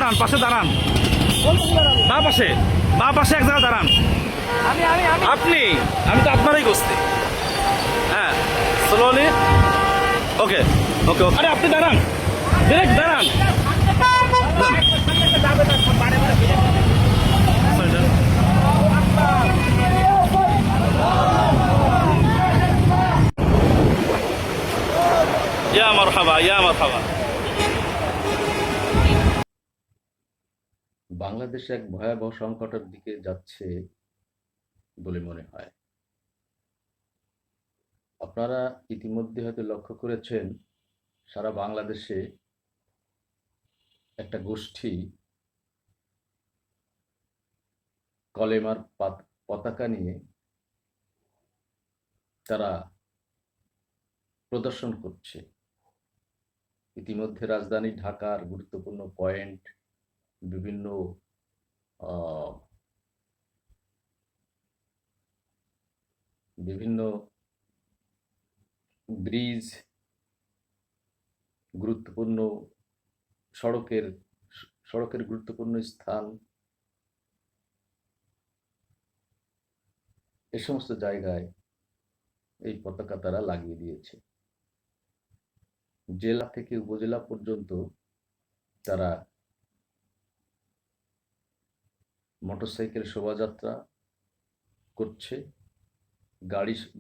দাঁড়ান, পাশে দাঁড়ান, বা পাশে, বা পাশে এক জায়গায় দাঁড়ান। আপনি, আমি তো আপনারই গোস্তি। হ্যাঁ, স্লোলি। ওকে ওকে ওকে। আরে আপনি দাঁড়ান, ডিরেক্ট দাঁড়ান। ইয়া মারহাবা, ইয়া মারহাবা। বাংলাদেশ এক ভয়াবহ সংকটের দিকে যাচ্ছে বলে মনে হয়। আপনারা ইতিমধ্যে হয়তো লক্ষ্য করেছেন, সারা বাংলাদেশে একটা গোষ্ঠী কলেমার পতাকা নিয়ে তারা প্রদর্শন করছে। ইতিমধ্যে রাজধানী ঢাকার গুরুত্বপূর্ণ পয়েন্ট, বিভিন্ন আহ, বিভিন্ন ব্রিজ, গুরুত্বপূর্ণ সড়কের সড়কের গুরুত্বপূর্ণ স্থান, এ সমস্ত জায়গায় এই পতাকা তারা লাগিয়ে দিয়েছে। জেলা থেকে উপজেলা পর্যন্ত তারা মোটরসাইকেল শোভাযাত্রা করছে,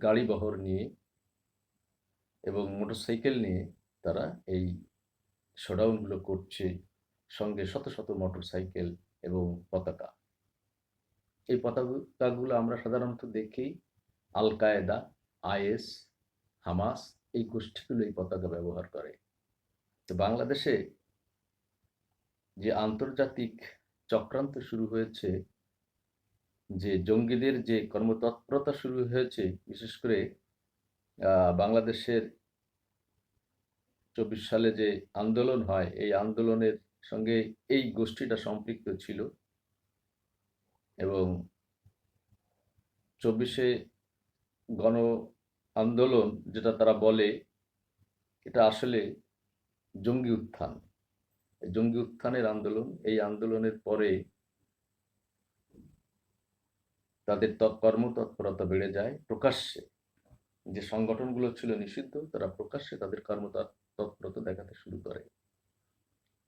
গাড়ি বহর নিয়ে এবং মোটরসাইকেল নিয়ে তারা এই শোডাউনগুলো করছে, সঙ্গে শত শত মোটরসাইকেল এবং পতাকা। এই পতাকাগুলো আমরা সাধারণত দেখি আল কায়েদা, আইএস, হামাস, এই গোষ্ঠীগুলো এই পতাকা ব্যবহার করে। তো বাংলাদেশে যে আন্তর্জাতিক চক্রান্ত শুরু হয়েছে, যে জঙ্গিদের যে কর্মতৎপরতা শুরু হয়েছে, বিশেষ করে বাংলাদেশের 24 সালে যে আন্দোলন হয়, এই আন্দোলনের সঙ্গে এই গোষ্ঠীটা সম্পৃক্ত ছিল এবং 24-এ গণ আন্দোলন যেটা তারা বলে, এটা আসলে জঙ্গি উত্থান। জঙ্গি উত্থানের আন্দোলন। এই আন্দোলনের পরে তাদের কর্মতৎপরতা বেড়ে যায়। প্রকাশ্যে যে সংগঠনগুলো ছিল নিষিদ্ধ, তারা প্রকাশ্যে তাদের কর্মতৎপরতা দেখাতে শুরু করে।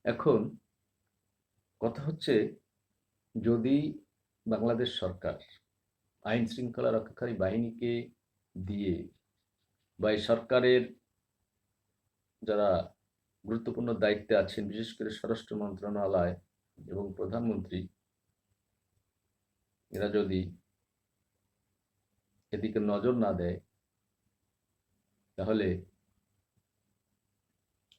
এখন কথা হচ্ছে, যদি বাংলাদেশ সরকার আইন শৃঙ্খলা রক্ষাকারী বাহিনীকে দিয়ে বা এই সরকারের যারা গুরুত্বপূর্ণ দায়িত্বে আছেন, বিশেষ করে স্বরাষ্ট্র মন্ত্রণালয় এবং প্রধানমন্ত্রী, এরা যদি এদিকে নজর না দেয়, তাহলে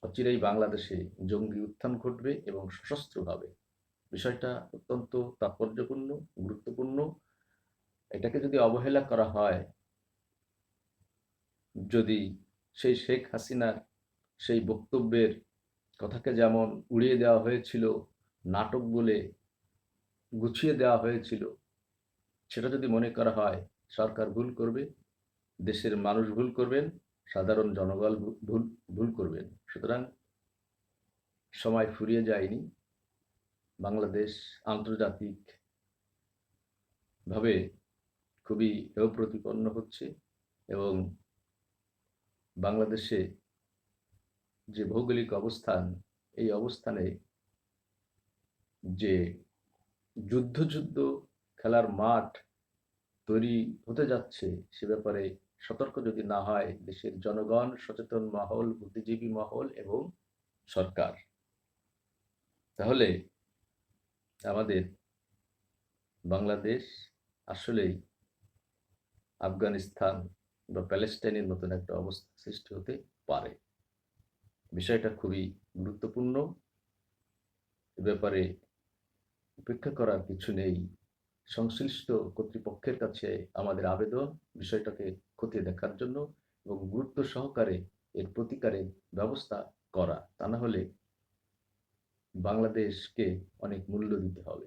অচিরেই বাংলাদেশে জঙ্গি উত্থান ঘটবে এবং সশস্ত্রভাবে। বিষয়টা অত্যন্ত তাৎপর্যপূর্ণ, গুরুত্বপূর্ণ। এটাকে যদি অবহেলা করা হয়, যদি সেই শেখ হাসিনার সেই বক্তব্যের কথাকে যেমন উড়িয়ে দেওয়া হয়েছিল, নাটক বলে গুছিয়ে দেওয়া হয়েছিল, সেটা যদি মনে করা হয়, সরকার ভুল করবে, দেশের মানুষ ভুল করবেন, সাধারণ জনগণ ভুল ভুল করবেন। সুতরাং সময় ফুরিয়ে যায়নি। বাংলাদেশ আন্তর্জাতিক ভাবে খুবই হেয় প্রতিপন্ন হচ্ছে এবং বাংলাদেশে যে ভৌগোলিক অবস্থান, এই অবস্থানে যে যুদ্ধ খেলার মাঠ তৈরি হতে যাচ্ছে, সে ব্যাপারে সতর্ক যদি না হয় দেশের জনগণ, সচেতন মহল, বুদ্ধিজীবী মহল এবং সরকার, তাহলে আমাদের বাংলাদেশ আসলেই আফগানিস্তান বা প্যালেস্টাইনের মতন একটা অবস্থা সৃষ্টি হতে পারে। বিষয়টা খুবই গুরুত্বপূর্ণ। এ ব্যাপারে উপেক্ষা করার কিছু নেই। সংশ্লিষ্ট কর্তৃপক্ষের কাছে আমাদের আবেদন, বিষয়টাকে খতিয়ে দেখার জন্য এবং গুরুত্ব সহকারে এর প্রতিকারের ব্যবস্থা করা। তা না হলে বাংলাদেশকে অনেক মূল্য দিতে হবে।